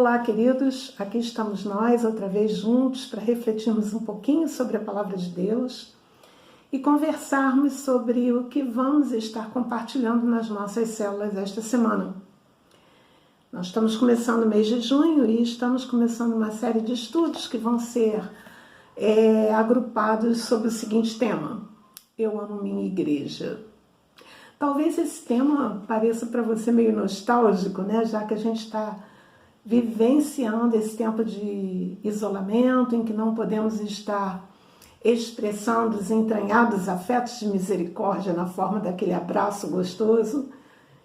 Olá, queridos, aqui estamos nós outra vez juntos para refletirmos um pouquinho sobre a Palavra de Deus e conversarmos sobre o que vamos estar compartilhando nas nossas células esta semana. Nós estamos começando o mês de junho e estamos começando uma série de estudos que vão ser agrupados sob o seguinte tema: Eu amo minha igreja. Talvez esse tema pareça para você meio nostálgico, né? Já que a gente está vivenciando esse tempo de isolamento em que não podemos estar expressando os entranhados afetos de misericórdia na forma daquele abraço gostoso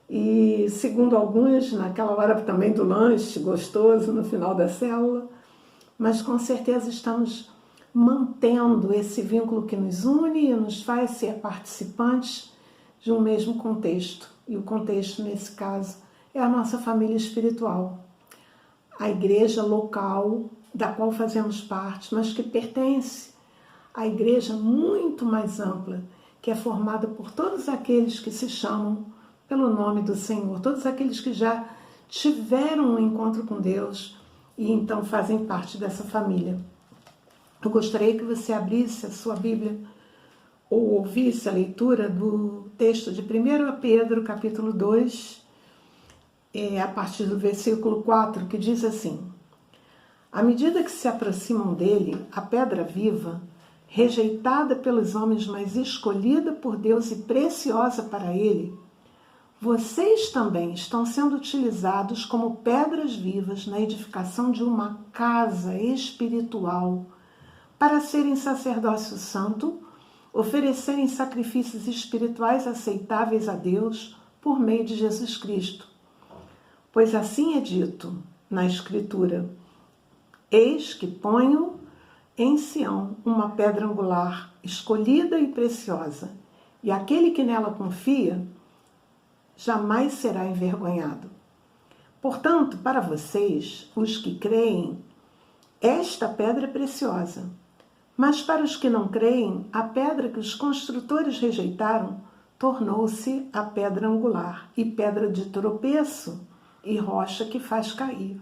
e, segundo alguns, naquela hora também do lanche gostoso no final da célula, mas com certeza estamos mantendo esse vínculo que nos une e nos faz ser participantes de um mesmo contexto. E o contexto, nesse caso, é a nossa família espiritual. A igreja local da qual fazemos parte, mas que pertence à igreja muito mais ampla, que é formada por todos aqueles que se chamam pelo nome do Senhor, todos aqueles que já tiveram um encontro com Deus e então fazem parte dessa família. Eu gostaria que você abrisse a sua Bíblia ou ouvisse a leitura do texto de 1 Pedro, capítulo 2, a partir do versículo 4, que diz assim: À medida que se aproximam dele, a pedra viva, rejeitada pelos homens, mas escolhida por Deus e preciosa para ele, vocês também estão sendo utilizados como pedras vivas na edificação de uma casa espiritual, para serem sacerdócio santo, oferecerem sacrifícios espirituais aceitáveis a Deus por meio de Jesus Cristo. Pois assim é dito na Escritura: Eis que ponho em Sião uma pedra angular, escolhida e preciosa, e aquele que nela confia jamais será envergonhado. Portanto, para vocês, os que creem, esta pedra é preciosa. Mas para os que não creem, a pedra que os construtores rejeitaram tornou-se a pedra angular e pedra de tropeço e rocha que faz cair.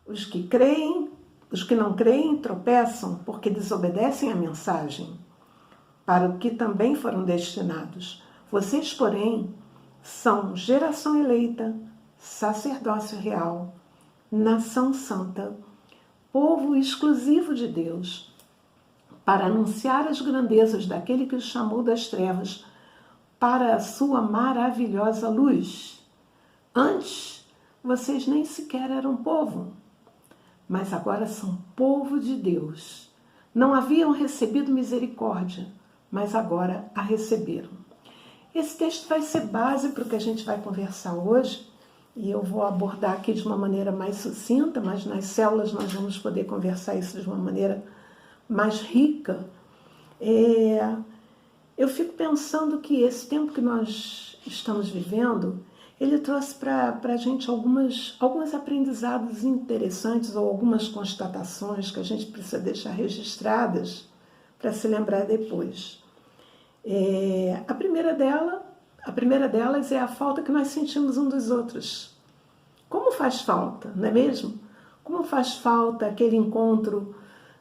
Os que não creem tropeçam porque desobedecem à mensagem, para o que também foram destinados. Vocês, porém, são geração eleita, sacerdócio real, nação santa, povo exclusivo de Deus, para anunciar as grandezas daquele que os chamou das trevas para a sua maravilhosa luz. Antes, vocês nem sequer eram povo, mas agora são povo de Deus. Não haviam recebido misericórdia, mas agora a receberam. Esse texto vai ser base para o que a gente vai conversar hoje, e eu vou abordar aqui de uma maneira mais sucinta, mas nas células nós vamos poder conversar isso de uma maneira mais rica. Eu fico pensando que esse tempo que nós estamos vivendo, ele trouxe para a gente alguns aprendizados interessantes ou algumas constatações que a gente precisa deixar registradas para se lembrar depois. A primeira delas é a falta que nós sentimos um dos outros. Como faz falta, não é mesmo? Como faz falta aquele encontro,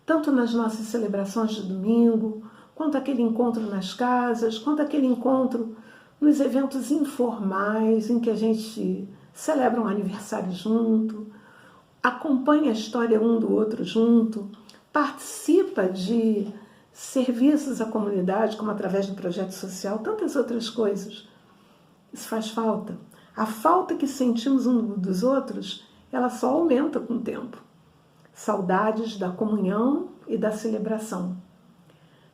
tanto nas nossas celebrações de domingo, quanto aquele encontro nas casas, quanto aquele encontro nos eventos informais em que a gente celebra um aniversário junto, acompanha a história um do outro junto, participa de serviços à comunidade, como através do projeto social, tantas outras coisas. Isso faz falta. A falta que sentimos um dos outros, ela só aumenta com o tempo. Saudades da comunhão e da celebração.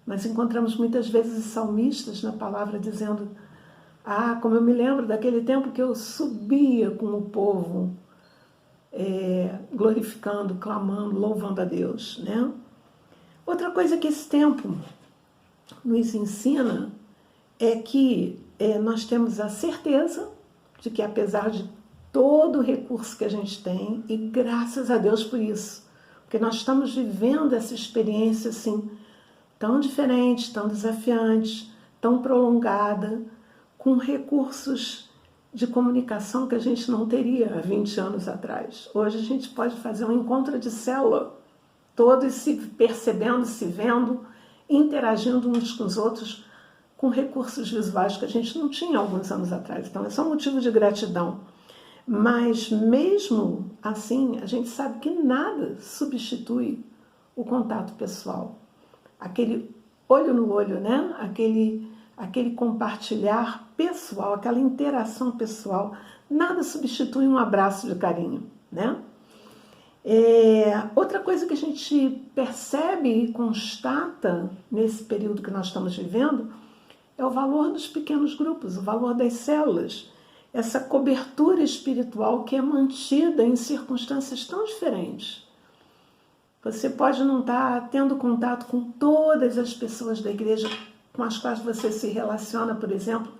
Nós encontramos muitas vezes os salmistas na palavra dizendo: como eu me lembro daquele tempo que eu subia com o povo, glorificando, clamando, louvando a Deus, né? Outra coisa que esse tempo nos ensina é que nós temos a certeza de que, apesar de todo o recurso que a gente tem, e graças a Deus por isso, porque nós estamos vivendo essa experiência assim, tão diferente, tão desafiante, tão prolongada, com recursos de comunicação que a gente não teria há 20 anos atrás. Hoje a gente pode fazer um encontro de célula, todos se percebendo, se vendo, interagindo uns com os outros, com recursos visuais que a gente não tinha alguns anos atrás. Então, esse é um motivo de gratidão. Mas, mesmo assim, a gente sabe que nada substitui o contato pessoal. Aquele olho no olho, né? Aquele compartilhar pessoal, aquela interação pessoal. Nada substitui um abraço de carinho, né? Outra coisa que a gente percebe e constata nesse período que nós estamos vivendo é o valor dos pequenos grupos, o valor das células, essa cobertura espiritual que é mantida em circunstâncias tão diferentes. Você pode não estar tendo contato com todas as pessoas da igreja com as quais você se relaciona, por exemplo,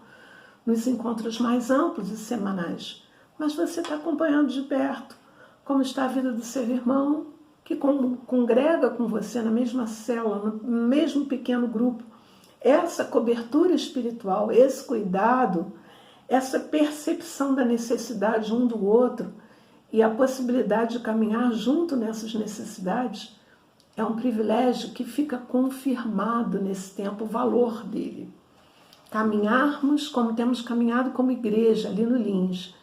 nos encontros mais amplos e semanais, mas você está acompanhando de perto como está a vida do seu irmão, que congrega com você na mesma célula, no mesmo pequeno grupo. Essa cobertura espiritual, esse cuidado, essa percepção da necessidade um do outro e a possibilidade de caminhar junto nessas necessidades é um privilégio que fica confirmado nesse tempo o valor dele. Caminharmos como temos caminhado como igreja ali no Lins,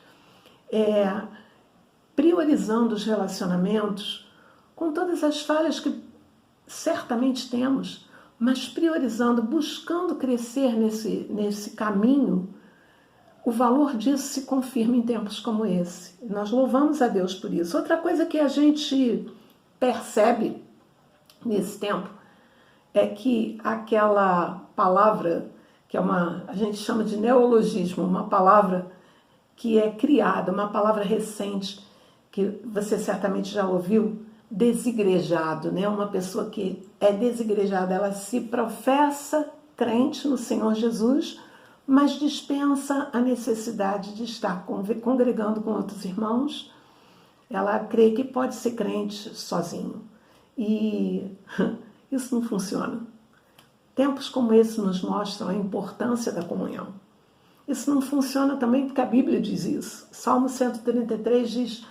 priorizando os relacionamentos com todas as falhas que certamente temos, mas priorizando, buscando crescer nesse caminho, o valor disso se confirma em tempos como esse. Nós louvamos a Deus por isso. Outra coisa que a gente percebe nesse tempo é que aquela palavra, que a gente chama de neologismo, uma palavra que é criada, uma palavra recente, que você certamente já ouviu, desigrejado, né? Uma pessoa que é desigrejada, ela se professa crente no Senhor Jesus, mas dispensa a necessidade de estar congregando com outros irmãos. Ela crê que pode ser crente sozinho. E isso não funciona. Tempos como esse nos mostram a importância da comunhão. Isso não funciona também porque a Bíblia diz isso. Salmo 133 diz: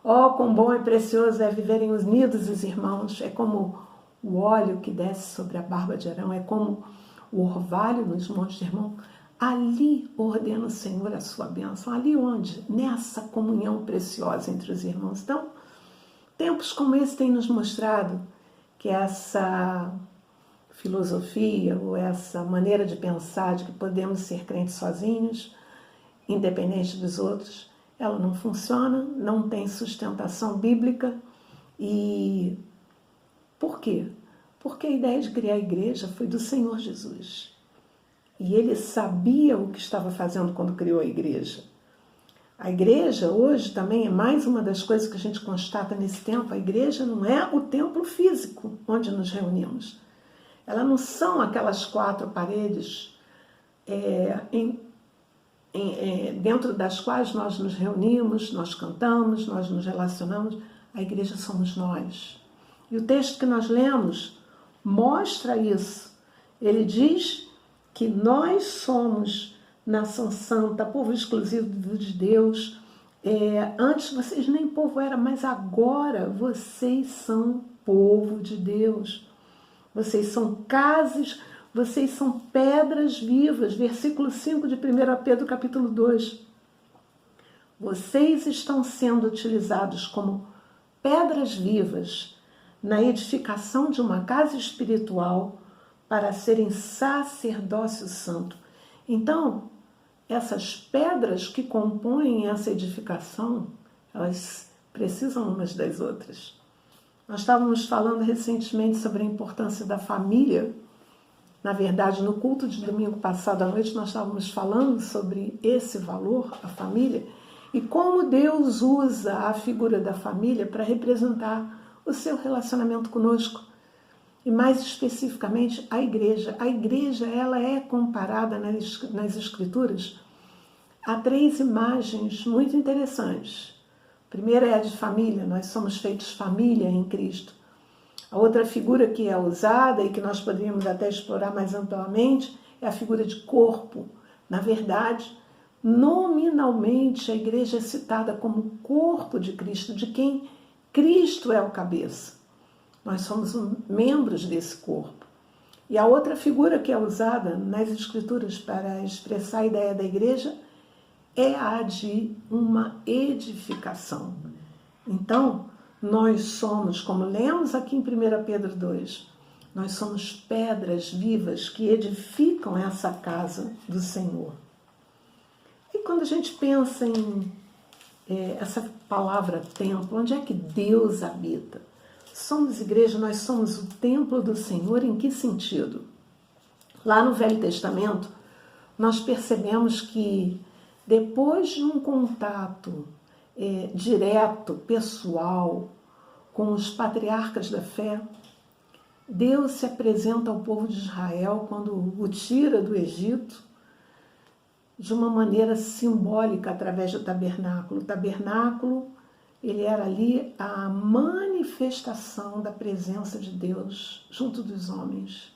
ó, quão bom e precioso é viverem unidos os irmãos. É como o óleo que desce sobre a barba de Arão, é como o orvalho nos montes de Hermon. Ali ordena o Senhor a sua bênção. Ali onde? Nessa comunhão preciosa entre os irmãos. Então, tempos como esse têm nos mostrado que essa filosofia ou essa maneira de pensar de que podemos ser crentes sozinhos, independente dos outros, ela não funciona, não tem sustentação bíblica. E por quê? Porque a ideia de criar a igreja foi do Senhor Jesus. E ele sabia o que estava fazendo quando criou a igreja. A igreja hoje também é mais uma das coisas que a gente constata nesse tempo. A igreja não é o templo físico onde nos reunimos. Elas não são aquelas 4 paredes dentro das quais nós nos reunimos, nós cantamos, nós nos relacionamos. A igreja somos nós. E o texto que nós lemos mostra isso. Ele diz que nós somos nação santa, povo exclusivo de Deus. Antes vocês nem povo eram, mas agora vocês são povo de Deus. Vocês são casas, vocês são pedras vivas. Versículo 5 de 1 Pedro capítulo 2. Vocês estão sendo utilizados como pedras vivas na edificação de uma casa espiritual para serem sacerdócio santo. Então, essas pedras que compõem essa edificação, elas precisam umas das outras. Nós estávamos falando recentemente sobre a importância da família. Na verdade, no culto de domingo passado à noite, nós estávamos falando sobre esse valor, a família, e como Deus usa a figura da família para representar o seu relacionamento conosco. E mais especificamente, a igreja. A igreja, ela é comparada nas Escrituras a 3 imagens muito interessantes. A primeira é a de família, nós somos feitos família em Cristo. A outra figura que é usada e que nós poderíamos até explorar mais amplamente é a figura de corpo. Na verdade, Nominalmente, a igreja é citada como corpo de Cristo, de quem Cristo é o cabeça. Nós somos membros desse corpo. E a outra figura que é usada nas Escrituras para expressar a ideia da igreja é a de uma edificação. Então, nós somos, como lemos aqui em 1 Pedro 2, nós somos pedras vivas que edificam essa casa do Senhor. E quando a gente pensa em essa palavra templo, onde é que Deus habita? Somos igreja, nós somos o templo do Senhor, em que sentido? Lá no Velho Testamento, nós percebemos que depois de um contato direto, pessoal, com os patriarcas da fé, Deus se apresenta ao povo de Israel quando o tira do Egito de uma maneira simbólica através do tabernáculo. O tabernáculo, ele era ali a manifestação da presença de Deus junto dos homens.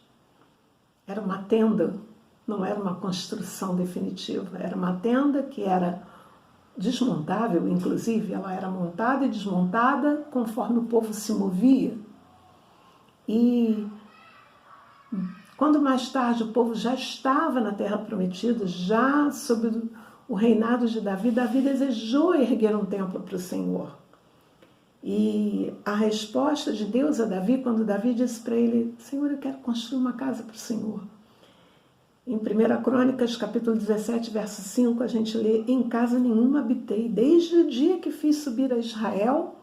Era uma tenda, não era uma construção definitiva, era uma tenda que era desmontável, inclusive, ela era montada e desmontada conforme o povo se movia. E quando mais tarde o povo já estava na Terra Prometida, já sob o reinado de Davi, Davi desejou erguer um templo para o Senhor. E a resposta de Deus a Davi, quando Davi disse para ele: Senhor, eu quero construir uma casa para o Senhor. Em 1 Crônicas, capítulo 17, verso 5, a gente lê: em casa nenhuma habitei, desde o dia que fiz subir a Israel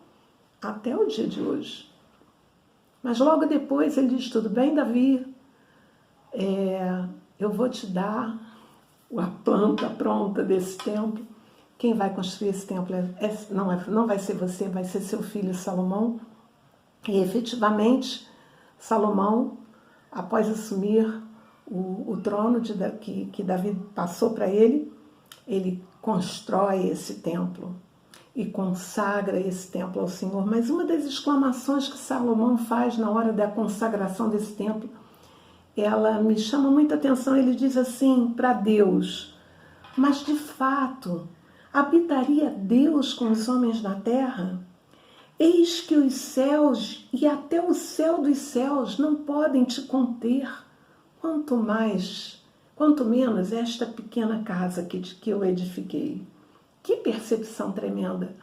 até o dia de hoje. Mas logo depois ele diz: tudo bem, Davi, eu vou te dar a planta pronta desse templo. Quem vai construir esse templo não vai ser você, vai ser seu filho Salomão. E efetivamente, Salomão, após assumir o trono que Davi passou para ele constrói esse templo e consagra esse templo ao Senhor. Mas uma das exclamações que Salomão faz na hora da consagração desse templo, ela me chama muita atenção. Ele diz assim para Deus: mas de fato, habitaria Deus com os homens na terra? Eis que os céus e até o céu dos céus não podem te conter, quanto menos esta pequena casa que eu edifiquei. Que percepção tremenda!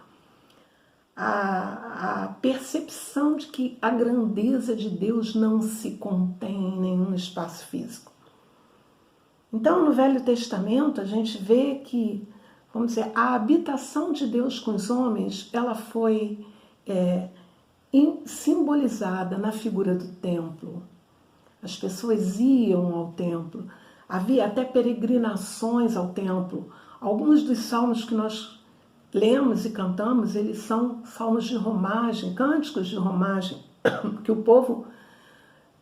A percepção de que a grandeza de Deus não se contém em nenhum espaço físico. Então, no Velho Testamento, a gente vê que, vamos dizer, a habitação de Deus com os homens, ela foi simbolizada na figura do templo. As pessoas iam ao templo, havia até peregrinações ao templo. Alguns dos salmos que nós lemos e cantamos, eles são salmos de romagem, cânticos de romagem, que o povo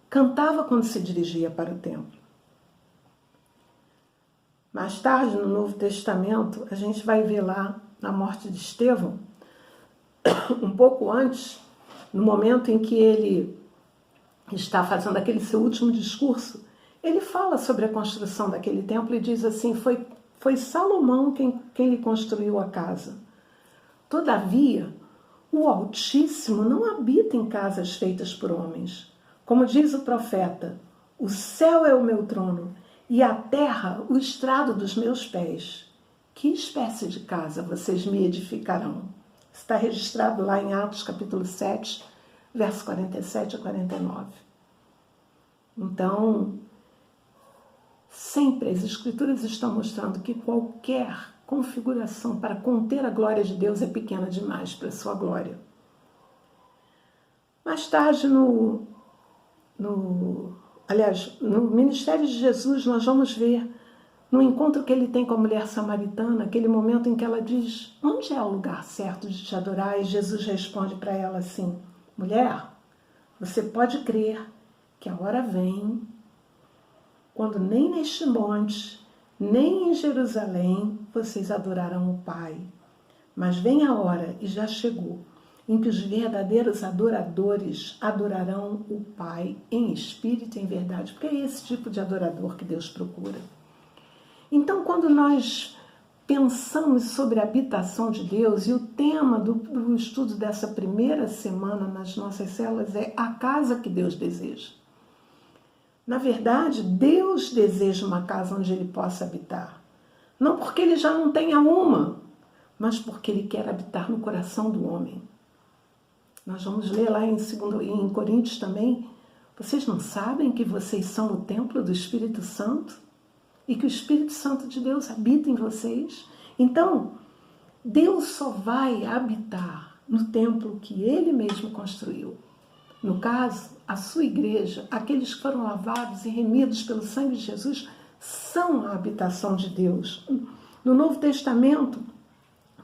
cantava quando se dirigia para o templo. Mais tarde, no Novo Testamento, a gente vai ver lá, na morte de Estevão, um pouco antes, no momento em que ele está fazendo aquele seu último discurso, ele fala sobre a construção daquele templo e diz assim: foi Salomão quem lhe construiu a casa. Todavia, o Altíssimo não habita em casas feitas por homens. Como diz o profeta: o céu é o meu trono e a terra o estrado dos meus pés. Que espécie de casa vocês me edificarão? Está registrado lá em Atos capítulo 7, verso 47 a 49. Então, sempre as Escrituras estão mostrando que qualquer configuração para conter a glória de Deus é pequena demais para a sua glória. Mais tarde, no ministério de Jesus, nós vamos ver, no encontro que ele tem com a mulher samaritana, aquele momento em que ela diz: onde é o lugar certo de te adorar? E Jesus responde para ela assim: mulher, você pode crer que a hora vem, quando nem neste monte, nem em Jerusalém, vocês adorarão o Pai. Mas vem a hora, e já chegou, em que os verdadeiros adoradores adorarão o Pai em espírito e em verdade, porque é esse tipo de adorador que Deus procura. Então, quando nós pensamos sobre a habitação de Deus, e o tema do estudo dessa primeira semana nas nossas células é a casa que Deus deseja. Na verdade, Deus deseja uma casa onde Ele possa habitar. Não porque Ele já não tenha uma, mas porque Ele quer habitar no coração do homem. Nós vamos ler lá em Coríntios também. Vocês não sabem que vocês são o templo do Espírito Santo? E que o Espírito Santo de Deus habita em vocês? Então, Deus só vai habitar no templo que Ele mesmo construiu. No caso, a sua igreja, aqueles que foram lavados e remidos pelo sangue de Jesus, são a habitação de Deus. No Novo Testamento,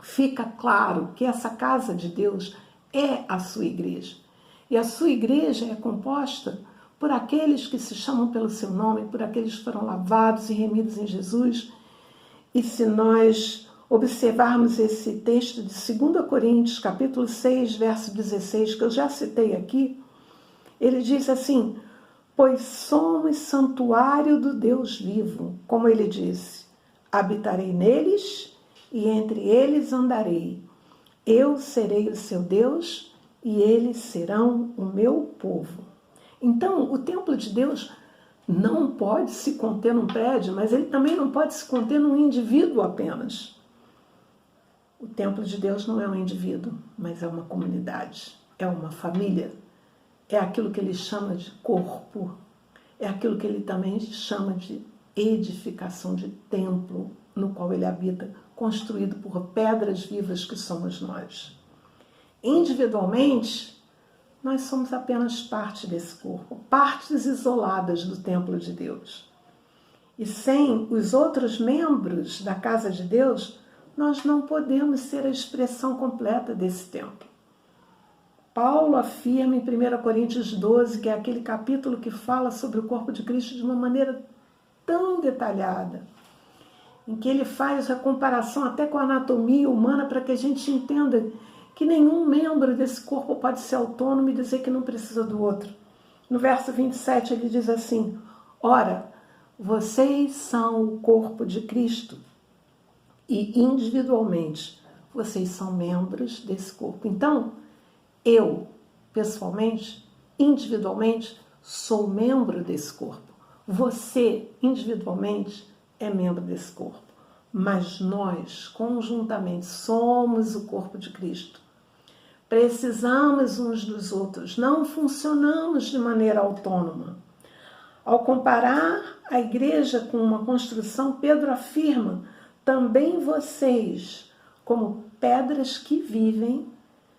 fica claro que essa casa de Deus é a sua igreja. E a sua igreja é composta por aqueles que se chamam pelo seu nome, por aqueles que foram lavados e remidos em Jesus. E se nós observarmos esse texto de 2 Coríntios, capítulo 6, verso 16, que eu já citei aqui, ele diz assim: pois somos santuário do Deus vivo, como ele disse, habitarei neles e entre eles andarei. Eu serei o seu Deus e eles serão o meu povo. Então, o templo de Deus não pode se conter num prédio, mas ele também não pode se conter num indivíduo apenas. O templo de Deus não é um indivíduo, mas é uma comunidade, é uma família. É aquilo que ele chama de corpo, é aquilo que ele também chama de edificação de templo, no qual ele habita, construído por pedras vivas que somos nós. Individualmente, nós somos apenas parte desse corpo, partes isoladas do templo de Deus. E sem os outros membros da casa de Deus, nós não podemos ser a expressão completa desse templo. Paulo afirma em 1 Coríntios 12, que é aquele capítulo que fala sobre o corpo de Cristo de uma maneira tão detalhada, em que ele faz a comparação até com a anatomia humana para que a gente entenda que nenhum membro desse corpo pode ser autônomo e dizer que não precisa do outro. No verso 27 ele diz assim: ora, vocês são o corpo de Cristo e individualmente vocês são membros desse corpo. Então, eu, pessoalmente, individualmente, sou membro desse corpo. Você, individualmente, é membro desse corpo. Mas nós, conjuntamente, somos o corpo de Cristo. Precisamos uns dos outros, não funcionamos de maneira autônoma. Ao comparar a igreja com uma construção, Pedro afirma: também vocês, como pedras que vivem,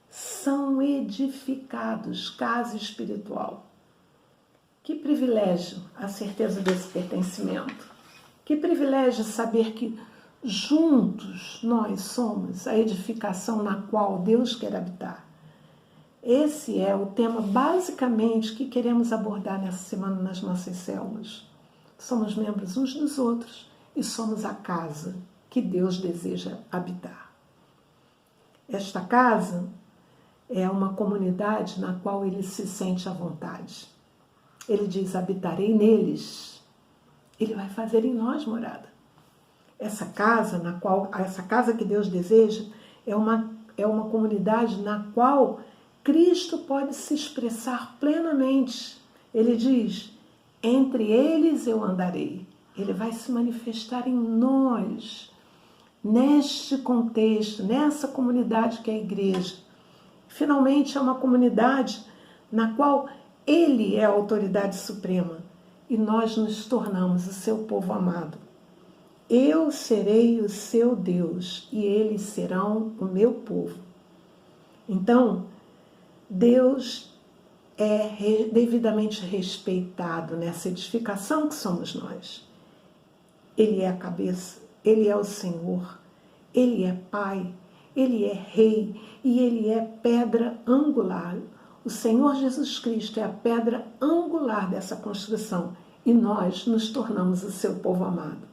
são edificados, casa espiritual. Que privilégio a certeza desse pertencimento. Que privilégio saber que juntos nós somos a edificação na qual Deus quer habitar. Esse é o tema basicamente que queremos abordar nessa semana nas nossas células. Somos membros uns dos outros e somos a casa que Deus deseja habitar. Esta casa é uma comunidade na qual ele se sente à vontade. Ele diz: habitarei neles. Ele vai fazer em nós morada. Essa casa que Deus deseja é uma comunidade na qual Cristo pode se expressar plenamente. Ele diz: entre eles eu andarei. Ele vai se manifestar em nós, neste contexto, nessa comunidade que é a igreja. Finalmente é uma comunidade na qual Ele é a autoridade suprema e nós nos tornamos o seu povo amado. Eu serei o seu Deus e eles serão o meu povo. Então, Deus é devidamente respeitado nessa edificação que somos nós. Ele é a cabeça, Ele é o Senhor, Ele é Pai, Ele é Rei e Ele é pedra angular. O Senhor Jesus Cristo é a pedra angular dessa construção e nós nos tornamos o seu povo amado.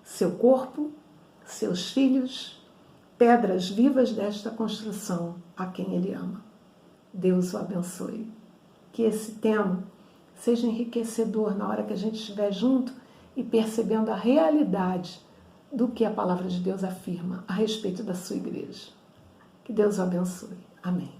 Seu corpo, seus filhos, pedras vivas desta construção a quem Ele ama. Deus o abençoe. Que esse tema seja enriquecedor na hora que a gente estiver junto e percebendo a realidade do que a palavra de Deus afirma a respeito da sua igreja. Que Deus o abençoe. Amém.